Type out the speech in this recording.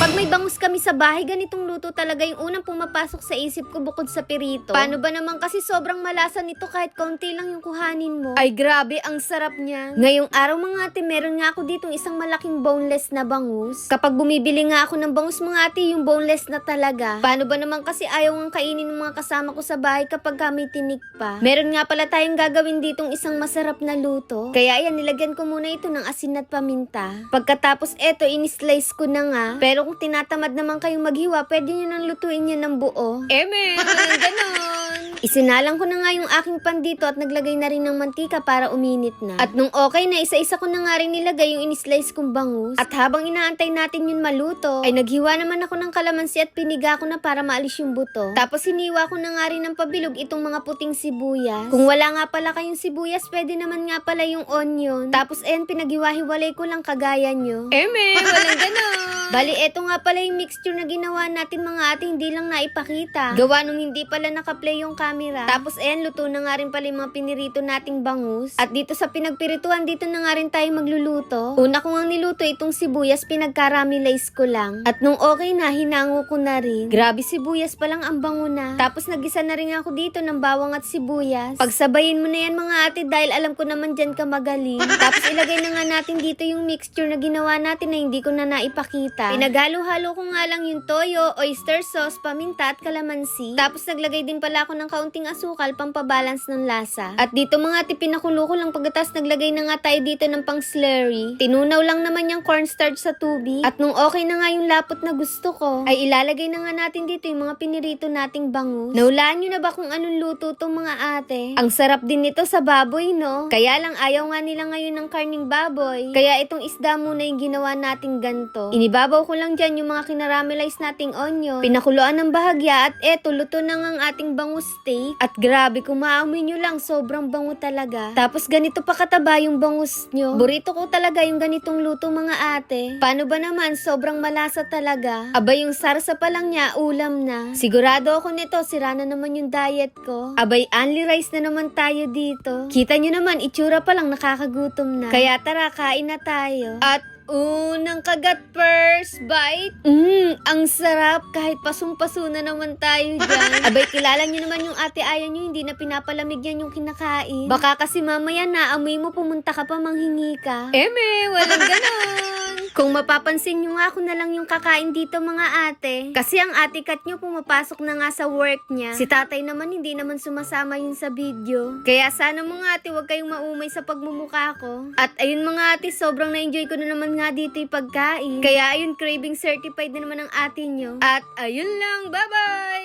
Kapag may bangus kami sa bahay, ganitong luto talaga yung unang pumapasok sa isip ko bukod sa pirito. Paano ba naman kasi sobrang malasa nito kahit konti lang yung kuhanin mo? Ay grabe, ang sarap niya. Ngayong araw mga ate, meron nga ako ditong isang malaking boneless na bangus. Kapag bumibili nga ako ng bangus mga ate, yung boneless na talaga. Paano ba naman kasi ayaw nga kainin ng mga kasama ko sa bahay kapag kami tinik pa? Meron nga pala tayong gagawin ditong isang masarap na luto. Kaya yan, nilagyan ko muna ito ng asin at paminta. Pagkatapos eto, in-slice ko na nga. Pero kung tinatamad naman kayong maghiwa, pwede nyo nang lutuin yan ng buo. Walang ganon. Isinalang ko na nga yung aking pan dito at naglagay na rin ng mantika para uminit na. At nung okay na, isa-isa ko na nga rin nilagay yung in-slice kong bangus. At habang inaantay natin yun maluto, ay naghiwa naman ako ng kalamansi at piniga ko na para maalis yung buto. Tapos hiniwa ko na nga rin ng pabilog itong mga puting sibuyas. Kung wala nga pala kayong sibuyas, pwede naman nga pala yung onion. Tapos ayan, pinaghiwa-hiwalay ko lang kagaya nyo. Walang ganon. Bali, eto nga pala yung mixture na ginawa natin mga ate, hindi lang naipakita. Gawa nung hindi pala nakaplay yung camera. Tapos ayan, luto na nga rin pala yung mga pinirito nating bangus. At dito sa pinagpirituhan, dito na nga rin tayo magluluto. Una ko nga niluto itong sibuyas, pinagkaramelize ko lang. At nung okay na, hinango ko na rin. Grabe, sibuyas pa lang ang bango na. Tapos nagisa na rin ako dito ng bawang at sibuyas. Pagsabayin mo na yan mga ate dahil alam ko naman dyan ka magaling. Tapos ilagay na nga natin dito yung mixture na ginawa natin na hindi ko na naipakita. Pinaghalo-halo ko nga lang yung toyo, oyster sauce, paminta at kalamansi. Tapos naglagay din pala ako ng kaunting asukal pampabalance ng lasa. At dito mga ate, pinakulo ko lang pagkatas naglagay na nga tayo dito ng pang slurry. Tinunaw lang naman yung cornstarch sa tubig. At nung okay na nga yung lapot na gusto ko, ay ilalagay na nga natin dito yung mga pinirito nating bangus. Naulaan nyo na ba kung anong luto tong mga ate? Ang sarap din nito sa baboy, no? Kaya lang ayaw nga nila ngayon ng karning baboy. Kaya itong isda muna yung ginawa nating ganto. Inibabaw ko lang dyan yung mga kinaramelize nating onion. Pinakuloan ng bahagya at eto, luto na nga ang ating bangus steak. At grabe, kung maamoy nyo lang, sobrang bango talaga. Tapos ganito pa kataba yung bangus nyo. Burrito ko talaga yung ganitong luto mga ate. Paano ba naman, sobrang malasa talaga. Aba, yung sarsa pa lang niya, ulam na. Sigurado ako nito, sira na naman yung diet ko. Abay, only rice na naman tayo dito. Kita nyo naman, itsura pa lang nakakagutom na. Kaya tara, kain na tayo. At unang kagat, first bite. Ang sarap. Kahit pasong-paso na naman tayo dyan. Abay, kilala nyo naman yung ate Aya nyo, hindi na pinapalamig yan yung kinakain. Baka kasi mamaya naamoy mo, pumunta ka pa manghingi ka. Walang ganon. Kung mapapansin nyo nga, ako na lang yung kakain dito mga ate. Kasi ang ate kat nyo pumapasok na nga sa work niya. Si tatay naman hindi naman sumasama yun sa video. Kaya sana mga ate, huwag kayong maumay sa pagmumukha ko. At ayun mga ate, sobrang na-enjoy ko na naman nga dito yung pagkain. Kaya ayun, craving certified na naman ang ate nyo. At ayun lang, bye-bye!